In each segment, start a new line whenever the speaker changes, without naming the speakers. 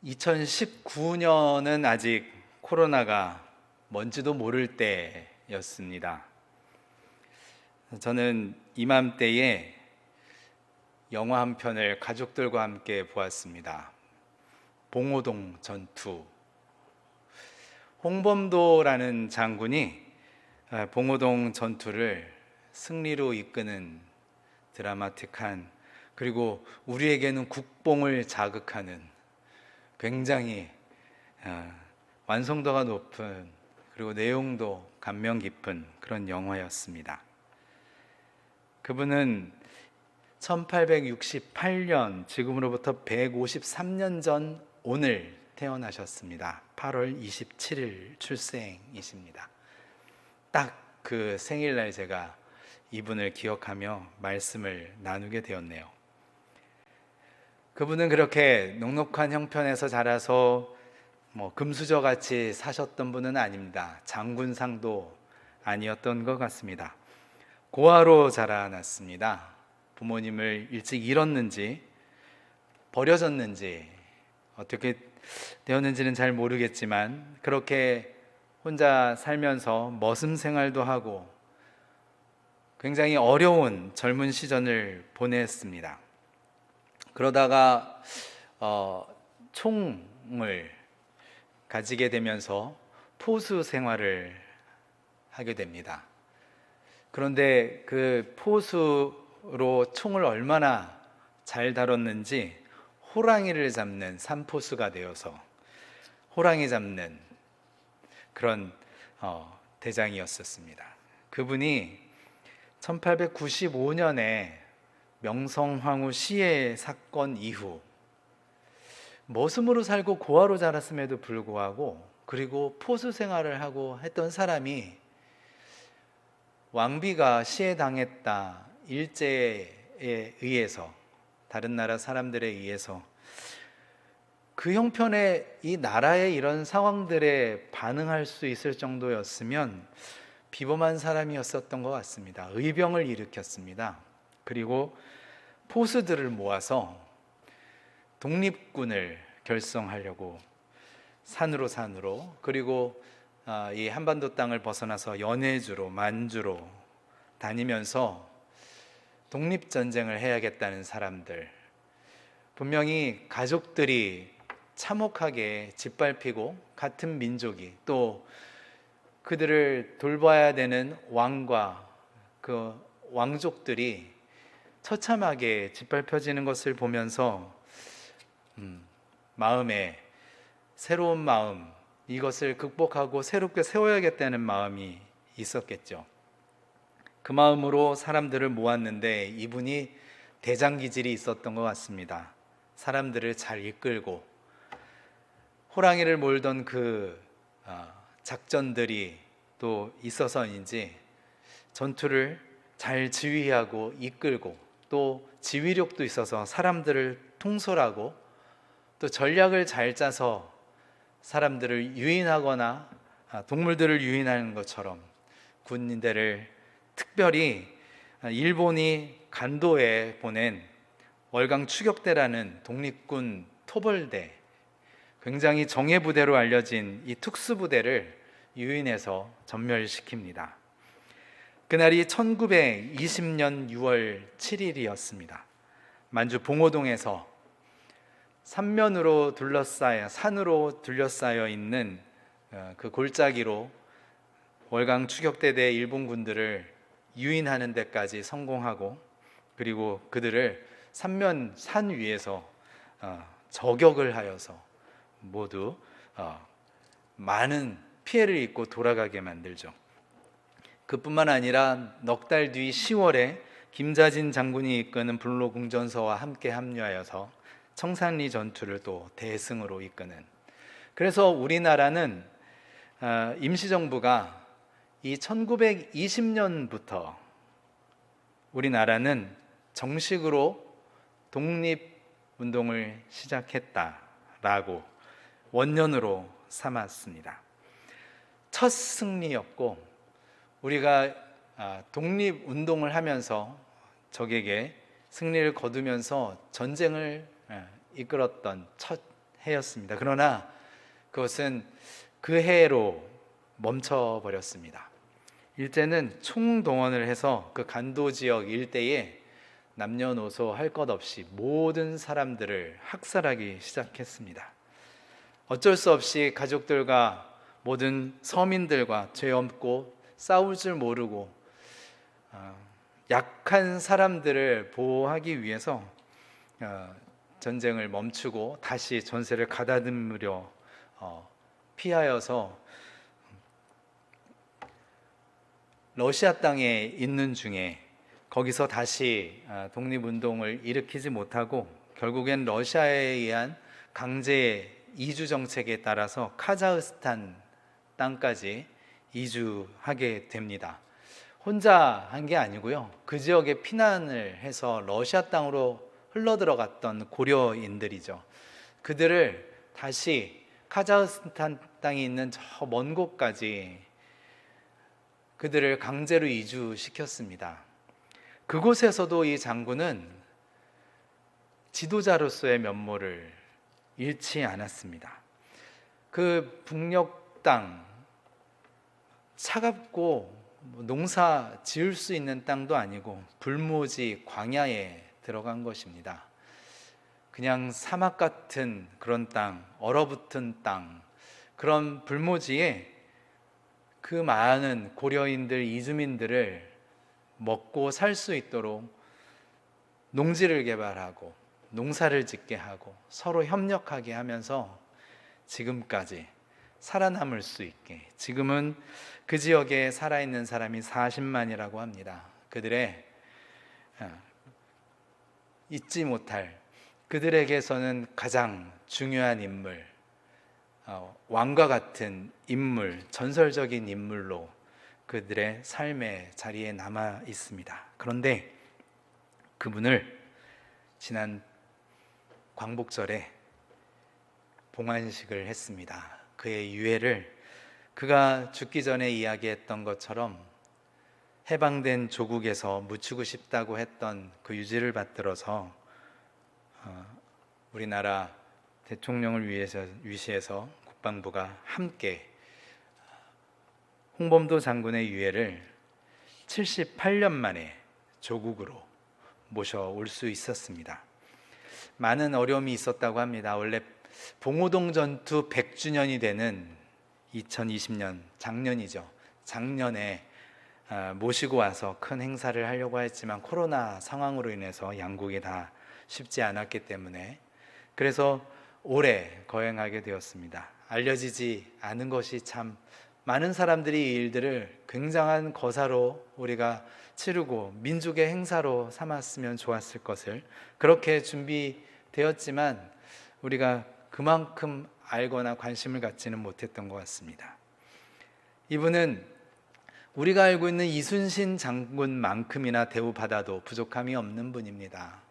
2019년은 아직 코로나가 뭔지도 모를 때였습니다. 저는 이맘때에 영화 한 편을 가족들과 함께 보았습니다. 봉오동 전투. 홍범도라는 장군이 봉오동 전투를 승리로 이끄는 드라마틱한, 그리고 우리에게는 국뽕을 자극하는 굉장히 완성도가 높은, 그리고 내용도 감명 깊은 그런 영화였습니다. 그분은 1868년, 지금으로부터 153년 전 오늘 태어나셨습니다. 8월 27일 출생이십니다. 딱 그 생일날 제가 이분을 기억하며 말씀을 나누게 되었네요. 그분은 그렇게 넉넉한 형편에서 자라서 금수저같이 사셨던 분은 아닙니다. 장군상도 아니었던 것 같습니다. 고아로 자라났습니다. 부모님을 일찍 잃었는지 버려졌는지 어떻게 되었는지는 잘 모르겠지만, 그렇게 혼자 살면서 머슴 생활도 하고 굉장히 어려운 젊은 시절을 보냈습니다. 그러다가 총을 가지게 되면서 포수 생활을 하게 됩니다. 그런데 그 포수로 총을 얼마나 잘 다뤘는지 호랑이를 잡는 산포수가 되어서 호랑이 잡는 그런 대장이었었습니다. 그분이 1895년에 명성황후 시해 사건 이후 머슴으로 살고 고아로 자랐음에도 불구하고, 그리고 포수 생활을 하고 했던 사람이 왕비가 시해당했다, 일제에 의해서, 다른 나라 사람들에 의해서, 그 형편에 이 나라의 이런 상황들에 반응할 수 있을 정도였으면 비범한 사람이었었던 것 같습니다. 의병을 일으켰습니다. 그리고 포수들을 모아서 독립군을 결성하려고 산으로, 그리고 이 한반도 땅을 벗어나서 연해주로, 만주로 다니면서 독립전쟁을 해야겠다는 사람들, 분명히 가족들이 참혹하게 짓밟히고, 같은 민족이 또 그들을 돌봐야 되는 왕과 그 왕족들이 처참하게 짓밟혀지는 것을 보면서 마음에 새로운 마음, 이것을 극복하고 새롭게 세워야겠다는 마음이 있었겠죠. 그 마음으로 사람들을 모았는데 이분이 대장 기질이 있었던 것 같습니다. 사람들을 잘 이끌고 호랑이를 몰던 그 작전들이 또 있어서인지 전투를 잘 지휘하고 이끌고, 또 지휘력도 있어서 사람들을 통솔하고, 또 전략을 잘 짜서 사람들을 유인하거나 동물들을 유인하는 것처럼 군인들을, 특별히 일본이 간도에 보낸 월강 추격대라는 독립군 토벌대, 굉장히 정예부대로 알려진 이 특수부대를 유인해서 전멸시킵니다. 그날이 1920년 6월 7일이었습니다. 만주 봉오동에서 산으로 둘러싸여 있는 그 골짜기로 월강 추격대대 일본군들을 유인하는 데까지 성공하고, 그리고 그들을 산 위에서 저격을 하여서 모두 많은 피해를 입고 돌아가게 만들죠. 그뿐만 아니라 넉 달 뒤 10월에 김자진 장군이 이끄는 불로궁전서와 함께 합류하여서 청산리 전투를 또 대승으로 이끄는, 그래서 우리나라는 임시정부가 이 1920년부터 우리나라는 정식으로 독립운동을 시작했다라고 원년으로 삼았습니다. 첫 승리였고, 우리가 독립운동을 하면서 적에게 승리를 거두면서 전쟁을 이끌었던 첫 해였습니다. 그러나 그것은 그 해로 멈춰버렸습니다. 일제는 총동원을 해서 그 간도 지역 일대에 남녀노소 할 것 없이 모든 사람들을 학살하기 시작했습니다. 어쩔 수 없이 가족들과 모든 서민들과 죄 없고 싸울 줄 모르고 약한 사람들을 보호하기 위해서 전쟁을 멈추고 다시 전세를 가다듬으려 피하여서 러시아 땅에 있는 중에 거기서 다시 독립운동을 일으키지 못하고 결국엔 러시아에 의한 강제 이주 정책에 따라서 카자흐스탄 땅까지 이주하게 됩니다. 혼자 한 게 아니고요. 그 지역에 피난을 해서 러시아 땅으로 흘러들어갔던 고려인들이죠. 그들을 다시 카자흐스탄 땅이 있는 저 먼 곳까지 그들을 강제로 이주시켰습니다. 그곳에서도 이 장군은 지도자로서의 면모를 잃지 않았습니다. 그 북녘 땅, 차갑고 농사 지을 수 있는 땅도 아니고 불모지 광야에 들어간 것입니다. 그냥 사막 같은 그런 땅, 얼어붙은 땅, 그런 불모지에 그 많은 고려인들, 이주민들을 먹고 살 수 있도록 농지를 개발하고 농사를 짓게 하고 서로 협력하게 하면서 지금까지 살아남을 수 있게, 지금은 그 지역에 살아있는 사람이 40만이라고 합니다. 그들의 잊지 못할, 그들에게서는 가장 중요한 인물, 왕과 같은 인물, 전설적인 인물로 그들의 삶의 자리에 남아 있습니다. 그런데 그분을 지난 광복절에 봉안식을 했습니다. 그의 유해를 그가 죽기 전에 이야기했던 것처럼 해방된 조국에서 묻히고 싶다고 했던 그 유지를 받들어서 우리나라 대통령을 위시해서 국방부가 함께 홍범도 장군의 유해를 78년 만에 조국으로 모셔올 수 있었습니다. 많은 어려움이 있었다고 합니다. 원래 봉오동 전투 100주년이 되는 2020년, 작년이죠. 작년에 모시고 와서 큰 행사를 하려고 했지만 코로나 상황으로 인해서 양국이 다 쉽지 않았기 때문에, 그래서 올해 거행하게 되었습니다. 알려지지 않은 것이 참 많은 사람들이 이 일들을 굉장한 거사로 우리가 치르고 민족의 행사로 삼았으면 좋았을 것을, 그렇게 준비되었지만 우리가 그만큼 알거나 관심을 갖지는 못했던 것 같습니다. 이분은 우리가 알고 있는 이순신 장군만큼이나 대우받아도 부족함이 없는 분입니다.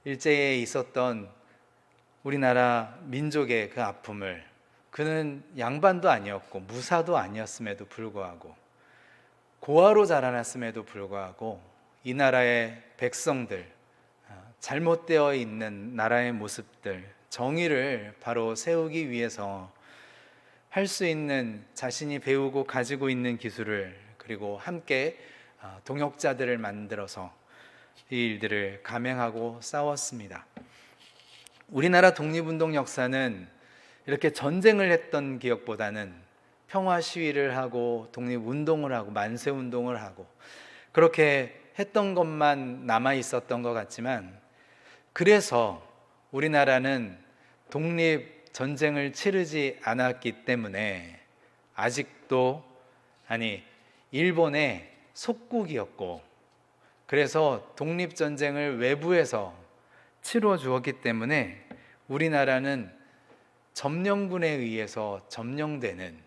일제에 있었던 우리나라 민족의 그 아픔을, 그는 양반도 아니었고 무사도 아니었음에도 불구하고, 고아로 자라났음에도 불구하고 이 나라의 백성들, 잘못되어 있는 나라의 모습들, 정의를 바로 세우기 위해서 할 수 있는, 자신이 배우고 가지고 있는 기술을, 그리고 함께 동역자들을 만들어서 이 일들을 감행하고 싸웠습니다. 우리나라 독립운동 역사는 이렇게 전쟁을 했던 기억보다는 평화 시위를 하고 독립운동을 하고 만세운동을 하고 그렇게 했던 것만 남아 있었던 것 같지만, 그래서 우리나라는 독립전쟁을 치르지 않았기 때문에 아직도, 일본의 속국이었고, 그래서 독립전쟁을 외부에서 치러 주었기 때문에 우리나라는 점령군에 의해서 점령되는,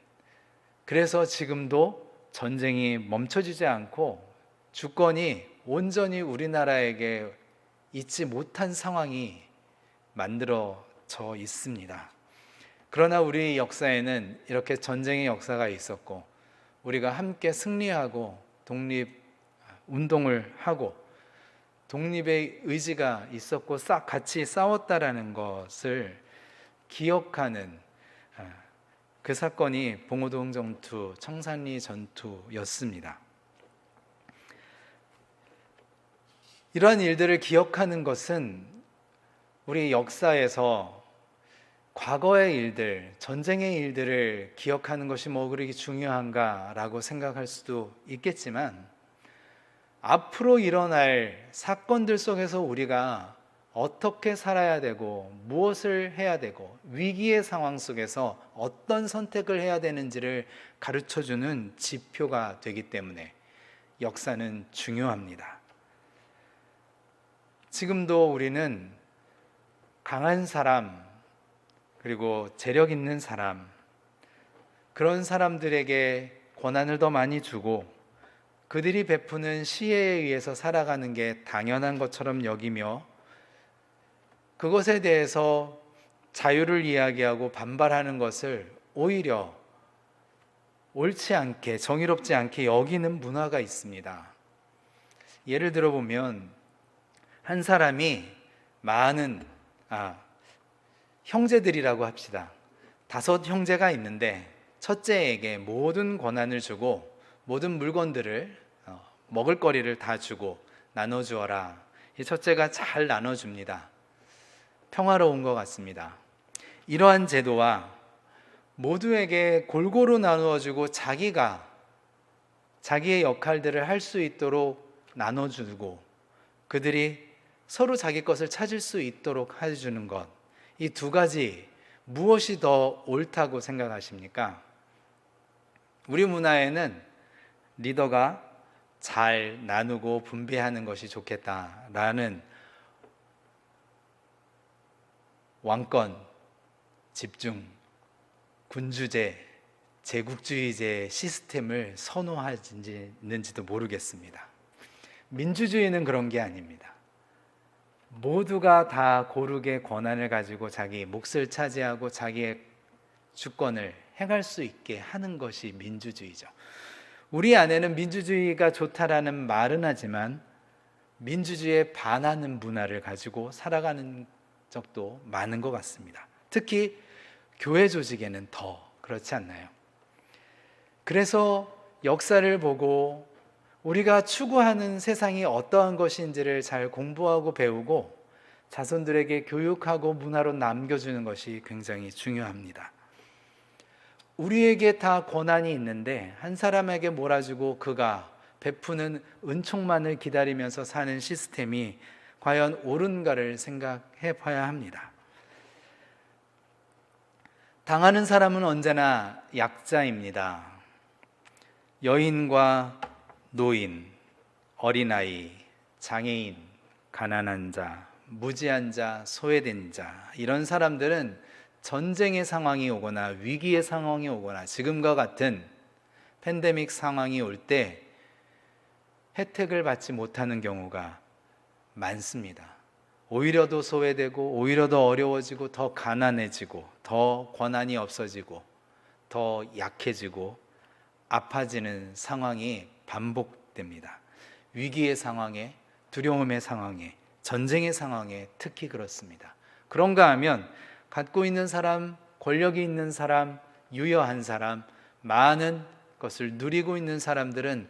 그래서 지금도 전쟁이 멈춰지지 않고 주권이 온전히 우리나라에게 있지 못한 상황이 만들어져 있습니다. 그러나 우리 역사에는 이렇게 전쟁의 역사가 있었고, 우리가 함께 승리하고 독립운동을 하고 독립의 의지가 있었고 같이 싸웠다라는 것을 기억하는 그 사건이 봉오동 전투, 청산리 전투였습니다. 이러한 일들을 기억하는 것은 우리 역사에서 과거의 일들, 전쟁의 일들을 기억하는 것이 뭐 그렇게 중요한가라고 생각할 수도 있겠지만, 앞으로 일어날 사건들 속에서 우리가 어떻게 살아야 되고 무엇을 해야 되고 위기의 상황 속에서 어떤 선택을 해야 되는지를 가르쳐주는 지표가 되기 때문에 역사는 중요합니다. 지금도 우리는 강한 사람, 그리고 재력 있는 사람, 그런 사람들에게 권한을 더 많이 주고 그들이 베푸는 시혜에 의해서 살아가는 게 당연한 것처럼 여기며, 그것에 대해서 자유를 이야기하고 반발하는 것을 오히려 옳지 않게, 정의롭지 않게 여기는 문화가 있습니다. 예를 들어 보면 한 사람이 많은 형제들이라고 합시다. 5 형제가 있는데 첫째에게 모든 권한을 주고 모든 물건들을, 먹을거리를 다 주고 나눠주어라. 이 첫째가 잘 나눠줍니다. 평화로운 것 같습니다. 이러한 제도와 모두에게 골고루 나누어주고 자기가 자기의 역할들을 할 수 있도록 나눠주고 그들이 서로 자기 것을 찾을 수 있도록 해주는 것, 이 2가지 무엇이 더 옳다고 생각하십니까? 우리 문화에는 리더가 잘 나누고 분배하는 것이 좋겠다라는 왕권, 집중, 군주제, 제국주의제 시스템을 선호하는지도 모르겠습니다. 민주주의는 그런 게 아닙니다. 모두가 다 고르게 권한을 가지고 자기 몫을 차지하고 자기의 주권을 행할 수 있게 하는 것이 민주주의죠. 우리 안에는 민주주의가 좋다라는 말은 하지만 민주주의에 반하는 문화를 가지고 살아가는 적도 많은 것 같습니다. 특히 교회 조직에는 더 그렇지 않나요? 그래서 역사를 보고 우리가 추구하는 세상이 어떠한 것인지를 잘 공부하고 배우고 자손들에게 교육하고 문화로 남겨주는 것이 굉장히 중요합니다. 우리에게 다 권한이 있는데 한 사람에게 몰아주고 그가 베푸는 은총만을 기다리면서 사는 시스템이 과연 옳은가를 생각해 봐야 합니다. 당하는 사람은 언제나 약자입니다. 여인과 노인, 어린아이, 장애인, 가난한 자, 무지한 자, 소외된 자, 이런 사람들은 전쟁의 상황이 오거나 위기의 상황이 오거나 지금과 같은 팬데믹 상황이 올 때 혜택을 받지 못하는 경우가 많습니다. 오히려 더 소외되고 오히려 더 어려워지고 더 가난해지고 더 권한이 없어지고 더 약해지고 아파지는 상황이 반복됩니다. 위기의 상황에, 두려움의 상황에, 전쟁의 상황에 특히 그렇습니다. 그런가 하면 갖고 있는 사람, 권력이 있는 사람, 유여한 사람, 많은 것을 누리고 있는 사람들은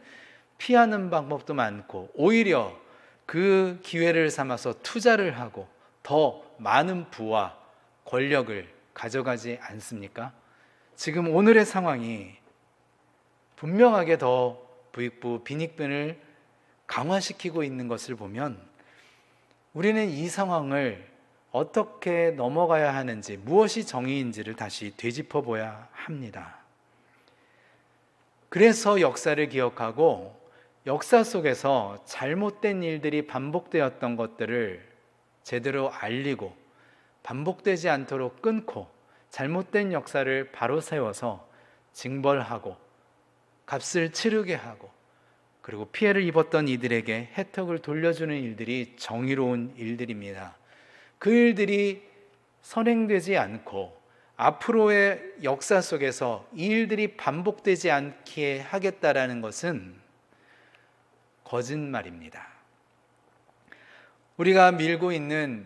피하는 방법도 많고 오히려 그 기회를 삼아서 투자를 하고 더 많은 부와 권력을 가져가지 않습니까? 지금 오늘의 상황이 분명하게 더 부익부, 빈익빈을 강화시키고 있는 것을 보면 우리는 이 상황을 어떻게 넘어가야 하는지, 무엇이 정의인지를 다시 되짚어 보아야 합니다. 그래서 역사를 기억하고 역사 속에서 잘못된 일들이 반복되었던 것들을 제대로 알리고 반복되지 않도록 끊고 잘못된 역사를 바로 세워서 징벌하고 값을 치르게 하고 그리고 피해를 입었던 이들에게 혜택을 돌려주는 일들이 정의로운 일들입니다. 그 일들이 선행되지 않고 앞으로의 역사 속에서 이 일들이 반복되지 않게 하겠다라는 것은 거짓말입니다. 우리가 밀고 있는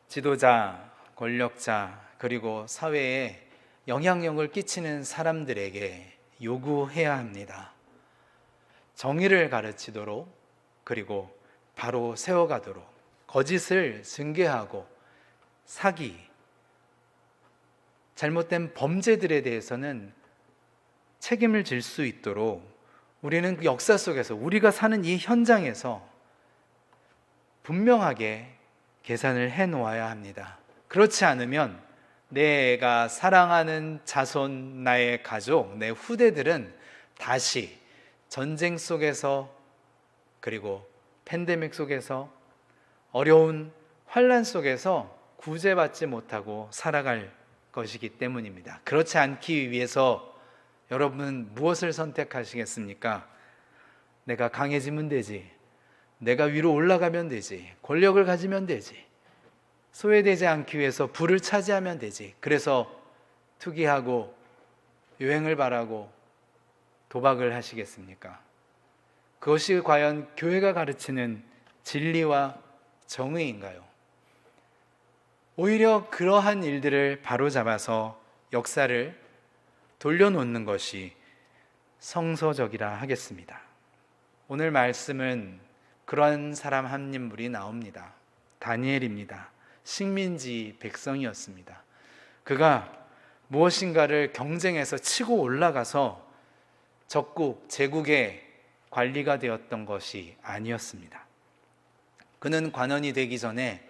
지도자, 권력자, 그리고 사회에 영향력을 끼치는 사람들에게 요구해야 합니다. 정의를 가르치도록, 그리고 바로 세워가도록, 거짓을 증개하고 사기, 잘못된 범죄들에 대해서는 책임을 질 수 있도록 우리는 그 역사 속에서, 우리가 사는 이 현장에서 분명하게 계산을 해 놓아야 합니다. 그렇지 않으면 내가 사랑하는 자손, 나의 가족, 내 후대들은 다시 전쟁 속에서, 그리고 팬데믹 속에서, 어려운 환난 속에서 구제받지 못하고 살아갈 것이기 때문입니다. 그렇지 않기 위해서 여러분 무엇을 선택하시겠습니까? 내가 강해지면 되지, 내가 위로 올라가면 되지, 권력을 가지면 되지, 소외되지 않기 위해서 부를 차지하면 되지, 그래서 투기하고 유행을 바라고 도박을 하시겠습니까? 그것이 과연 교회가 가르치는 진리와 정의인가요? 오히려 그러한 일들을 바로잡아서 역사를 돌려놓는 것이 성서적이라 하겠습니다. 오늘 말씀은 그런 사람 한 인물이 나옵니다. 다니엘입니다. 식민지 백성이었습니다. 그가 무엇인가를 경쟁해서 치고 올라가서 적국, 제국의 관리가 되었던 것이 아니었습니다. 그는 관원이 되기 전에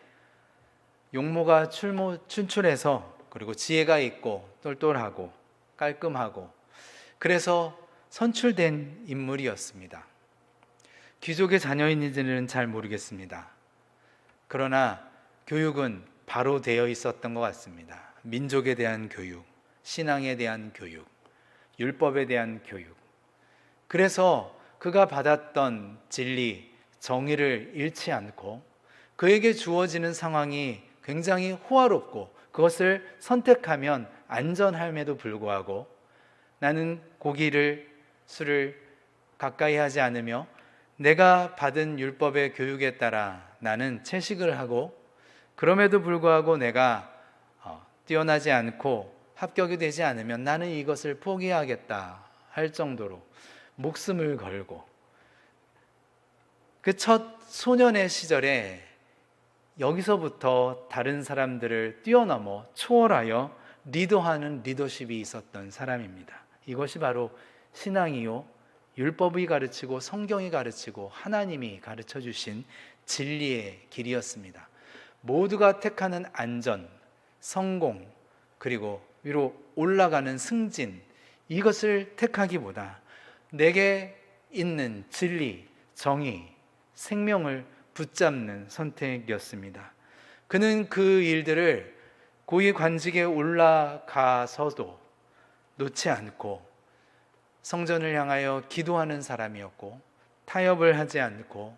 용모가 춘출해서, 그리고 지혜가 있고 똘똘하고 깔끔하고, 그래서 선출된 인물이었습니다. 귀족의 자녀인지는 잘 모르겠습니다. 그러나 교육은 바로 되어 있었던 것 같습니다. 민족에 대한 교육, 신앙에 대한 교육, 율법에 대한 교육. 그래서 그가 받았던 진리, 정의를 잃지 않고 그에게 주어지는 상황이 굉장히 호화롭고 그것을 선택하면 안전함에도 불구하고 나는 고기를, 술을 가까이 하지 않으며 내가 받은 율법의 교육에 따라 나는 채식을 하고, 그럼에도 불구하고 내가 뛰어나지 않고 합격이 되지 않으면 나는 이것을 포기하겠다 할 정도로 목숨을 걸고, 그 첫 소년의 시절에 여기서부터 다른 사람들을 뛰어넘어 초월하여 리더하는 리더십이 있었던 사람입니다. 이것이 바로 신앙이요, 율법이 가르치고 성경이 가르치고 하나님이 가르쳐 주신 진리의 길이었습니다. 모두가 택하는 안전, 성공, 그리고 위로 올라가는 승진, 이것을 택하기보다 내게 있는 진리, 정의, 생명을 붙잡는 선택이었습니다. 그는 그 일들을 고위 관직에 올라가서도 놓지 않고 성전을 향하여 기도하는 사람이었고, 타협을 하지 않고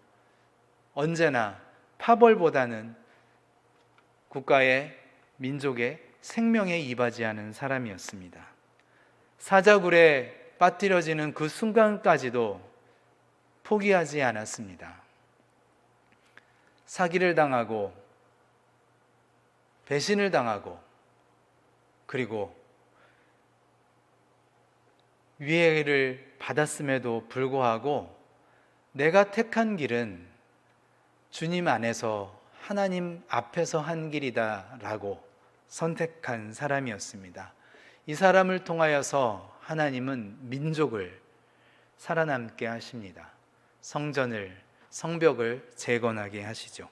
언제나 파벌보다는 국가의, 민족의 생명에 이바지하는 사람이었습니다. 사자굴에 빠뜨려지는 그 순간까지도 포기하지 않았습니다. 사기를 당하고 배신을 당하고, 그리고 위해를 받았음에도 불구하고 내가 택한 길은 주님 안에서, 하나님 앞에서 한 길이다 라고 선택한 사람이었습니다. 이 사람을 통하여서 하나님은 민족을 살아남게 하십니다. 성전을, 성벽을 재건하게 하시죠.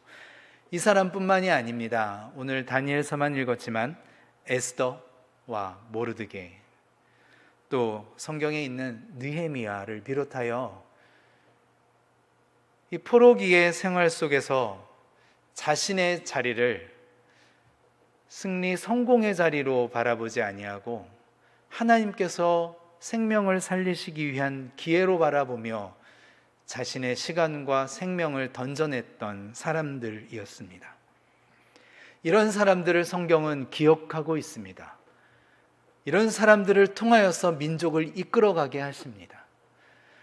이 사람뿐만이 아닙니다. 오늘 다니엘서만 읽었지만 에스더와 모르드게, 또 성경에 있는 느헤미야를 비롯하여 이 포로기의 생활 속에서 자신의 자리를 승리, 성공의 자리로 바라보지 아니하고 하나님께서 생명을 살리시기 위한 기회로 바라보며 자신의 시간과 생명을 던져냈던 사람들이었습니다. 이런 사람들을 성경은 기억하고 있습니다. 이런 사람들을 통하여서 민족을 이끌어가게 하십니다.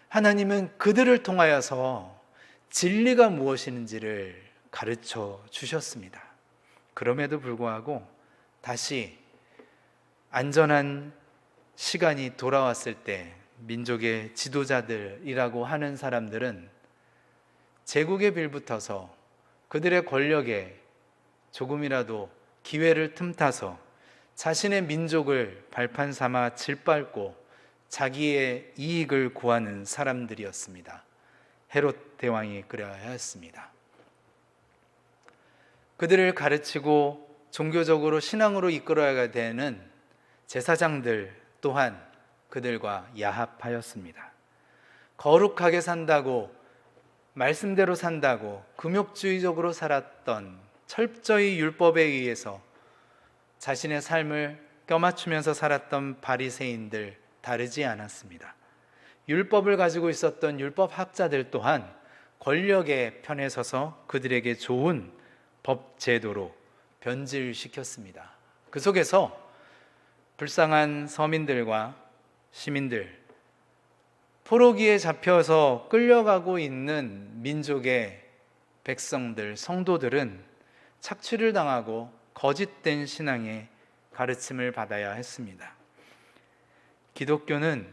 하나님은 그들을 통하여서 진리가 무엇인지를 가르쳐 주셨습니다. 그럼에도 불구하고 다시 안전한 시간이 돌아왔을 때 민족의 지도자들이라고 하는 사람들은 제국에 빌붙어서 그들의 권력에 조금이라도 기회를 틈타서 자신의 민족을 발판 삼아 짓밟고 자기의 이익을 구하는 사람들이었습니다. 헤롯 대왕이 그래야 했습니다. 그들을 가르치고 종교적으로 신앙으로 이끌어야 되는 제사장들 또한 그들과 야합하였습니다. 거룩하게 산다고, 말씀대로 산다고 금욕주의적으로 살았던, 철저히 율법에 의해서 자신의 삶을 껴맞추면서 살았던 바리새인들 다르지 않았습니다. 율법을 가지고 있었던 율법학자들 또한 권력의 편에 서서 그들에게 좋은 법 제도로 변질시켰습니다. 그 속에서 불쌍한 서민들과 시민들, 포로기에 잡혀서 끌려가고 있는 민족의 백성들, 성도들은 착취를 당하고 거짓된 신앙의 가르침을 받아야 했습니다. 기독교는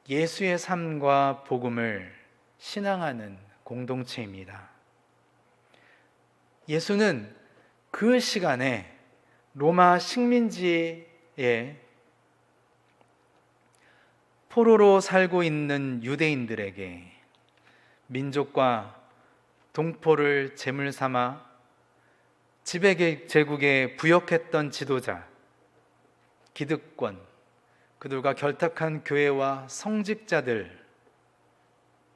예수의 삶과 복음을 신앙하는 공동체입니다. 예수는 그 시간에 로마 식민지에 포로로 살고 있는 유대인들에게 민족과 동포를 제물 삼아 지배 제국에 부역했던 지도자, 기득권, 그들과 결탁한 교회와 성직자들,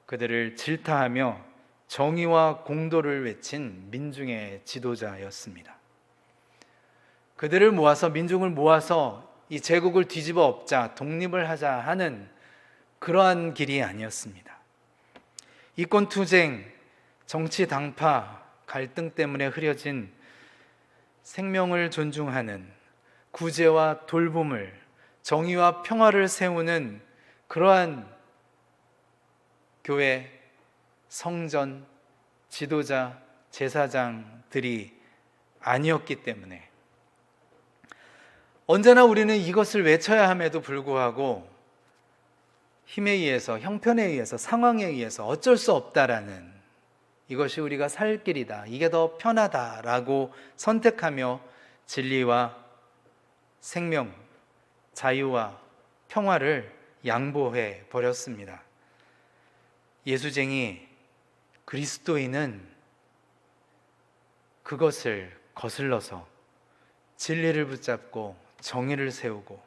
그들을 질타하며 정의와 공도를 외친 민중의 지도자였습니다. 그들을 모아서, 민중을 모아서 이 제국을 뒤집어 엎자, 독립을 하자 하는 그러한 길이 아니었습니다. 이권 투쟁, 정치 당파, 갈등 때문에 흐려진 생명을 존중하는 구제와 돌봄을, 정의와 평화를 세우는 그러한 교회, 성전, 지도자, 제사장들이 아니었기 때문에 언제나 우리는 이것을 외쳐야 함에도 불구하고 힘에 의해서, 형편에 의해서, 상황에 의해서 어쩔 수 없다라는, 이것이 우리가 살 길이다, 이게 더 편하다라고 선택하며 진리와 생명, 자유와 평화를 양보해 버렸습니다. 예수쟁이 그리스도인은 그것을 거슬러서 진리를 붙잡고 정의를 세우고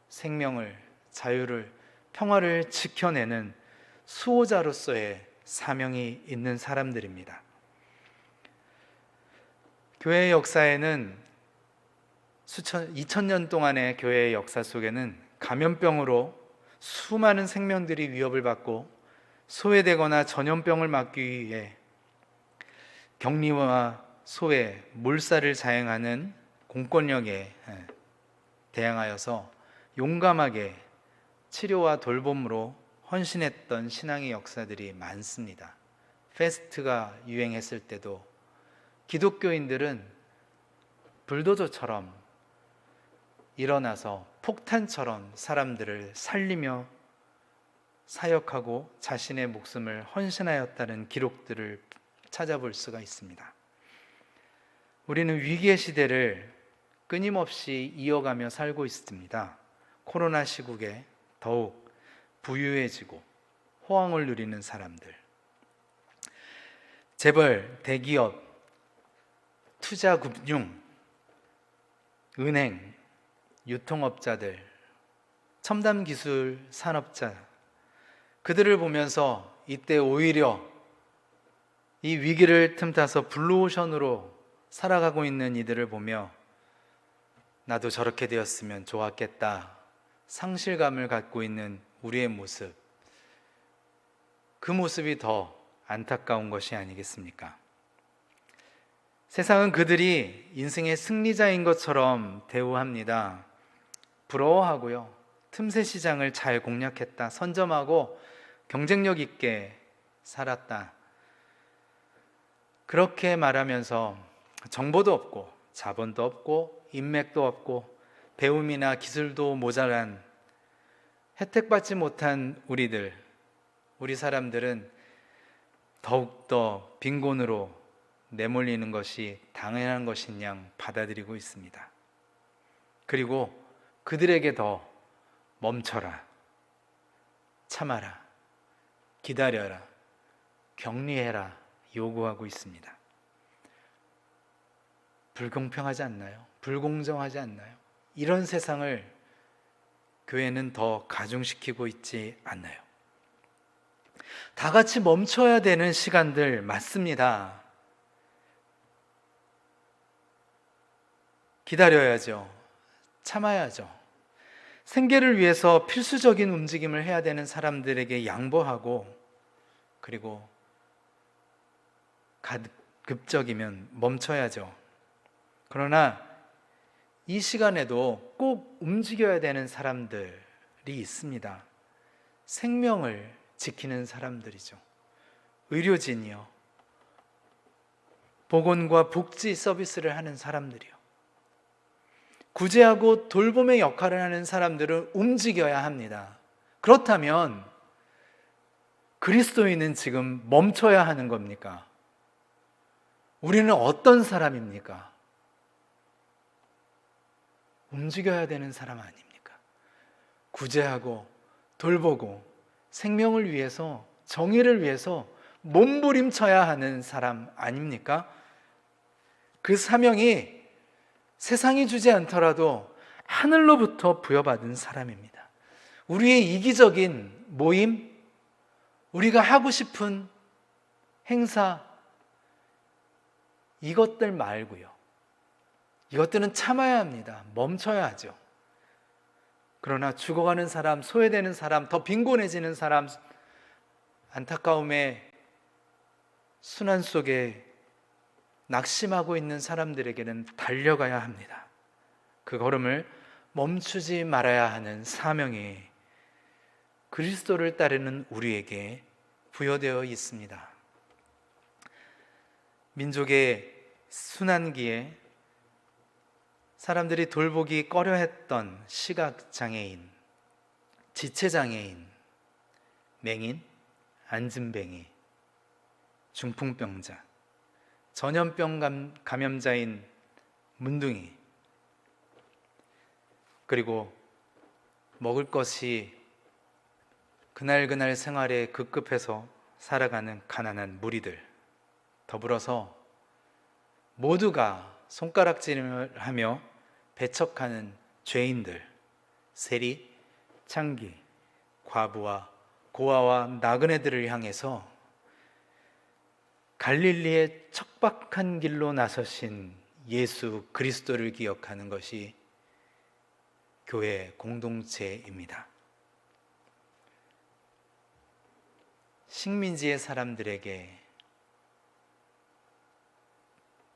생명을, 자유를, 평화를 지켜내는 수호자로서의 사명이 있는 사람들입니다. 교회의 역사에는 2000년 동안의 교회의 역사 속에는 감염병으로 수많은 생명들이 위협을 받고 소외되거나 전염병을 막기 위해 격리와 소외, 몰살을 자행하는 공권력에 대항하여서 용감하게 치료와 돌봄으로 헌신했던 신앙의 역사들이 많습니다. 패스트가 유행했을 때도 기독교인들은 불도저처럼 일어나서 폭탄처럼 사람들을 살리며 사역하고 자신의 목숨을 헌신하였다는 기록들을 찾아볼 수가 있습니다. 우리는 위기의 시대를 끊임없이 이어가며 살고 있습니다. 코로나 시국에 더욱 부유해지고 호황을 누리는 사람들, 재벌, 대기업, 투자금융, 은행, 유통업자들, 첨단기술 산업자, 그들을 보면서 이때 오히려 이 위기를 틈타서 블루오션으로 살아가고 있는 이들을 보며 나도 저렇게 되었으면 좋았겠다, 상실감을 갖고 있는 우리의 모습, 그 모습이 더 안타까운 것이 아니겠습니까? 세상은 그들이 인생의 승리자인 것처럼 대우합니다. 부러워하고요, 틈새 시장을 잘 공략했다, 선점하고 경쟁력 있게 살았다, 그렇게 말하면서 정보도 없고 자본도 없고 인맥도 없고 배움이나 기술도 모자란 혜택받지 못한 우리 사람들은 더욱더 빈곤으로 내몰리는 것이 당연한 것인 양 받아들이고 있습니다. 그리고 그들에게 더 멈춰라, 참아라, 기다려라, 격리해라 요구하고 있습니다. 불공평하지 않나요? 불공정하지 않나요? 이런 세상을 교회는 더 가중시키고 있지 않나요? 다 같이 멈춰야 되는 시간들 맞습니다. 기다려야죠. 참아야죠. 생계를 위해서 필수적인 움직임을 해야 되는 사람들에게 양보하고, 그리고 급적이면 멈춰야죠. 그러나 이 시간에도 꼭 움직여야 되는 사람들이 있습니다. 생명을 지키는 사람들이죠. 의료진이요, 보건과 복지 서비스를 하는 사람들이요, 구제하고 돌봄의 역할을 하는 사람들은 움직여야 합니다. 그렇다면 그리스도인은 지금 멈춰야 하는 겁니까? 우리는 어떤 사람입니까? 움직여야 되는 사람 아닙니까? 구제하고 돌보고 생명을 위해서, 정의를 위해서 몸부림쳐야 하는 사람 아닙니까? 그 사명이 세상이 주지 않더라도 하늘로부터 부여받은 사람입니다. 우리의 이기적인 모임, 우리가 하고 싶은 행사, 이것들 말고요, 이것들은 참아야 합니다. 멈춰야 하죠. 그러나 죽어가는 사람, 소외되는 사람, 더 빈곤해지는 사람, 안타까움의 순환 속에 낙심하고 있는 사람들에게는 달려가야 합니다. 그 걸음을 멈추지 말아야 하는 사명이 그리스도를 따르는 우리에게 부여되어 있습니다. 민족의 순환기에 사람들이 돌보기 꺼려했던 시각장애인, 지체장애인, 맹인, 안진뱅이, 중풍병자, 전염병 감염자인 문둥이, 그리고 먹을 것이 그날그날 생활에 급급해서 살아가는 가난한 무리들, 더불어서 모두가 손가락질을 하며 배척하는 죄인들, 세리, 창기, 과부와 고아와 나그네들을 향해서 갈릴리의 척박한 길로 나서신 예수 그리스도를 기억하는 것이 교회 공동체입니다. 식민지의 사람들에게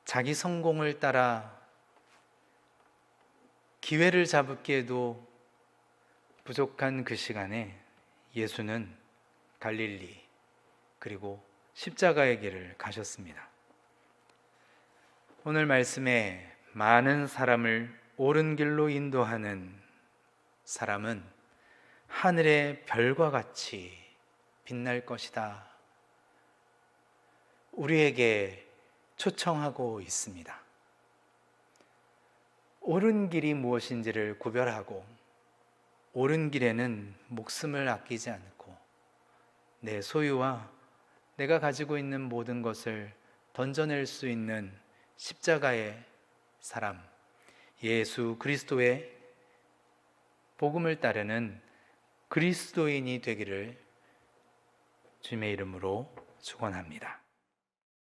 자기 성공을 따라 기회를 잡기에도 부족한 그 시간에 예수는 갈릴리, 그리고 십자가의 길을 가셨습니다. 오늘 말씀에 많은 사람을 옳은 길로 인도하는 사람은 하늘의 별과 같이 빛날 것이다, 우리에게 초청하고 있습니다. 옳은 길이 무엇인지를 구별하고, 옳은 길에는 목숨을 아끼지 않고 내 소유와 내가 가지고 있는 모든 것을 던져낼 수 있는 십자가의 사람, 예수 그리스도의 복음을 따르는 그리스도인이 되기를 주님의 이름으로 축원합니다.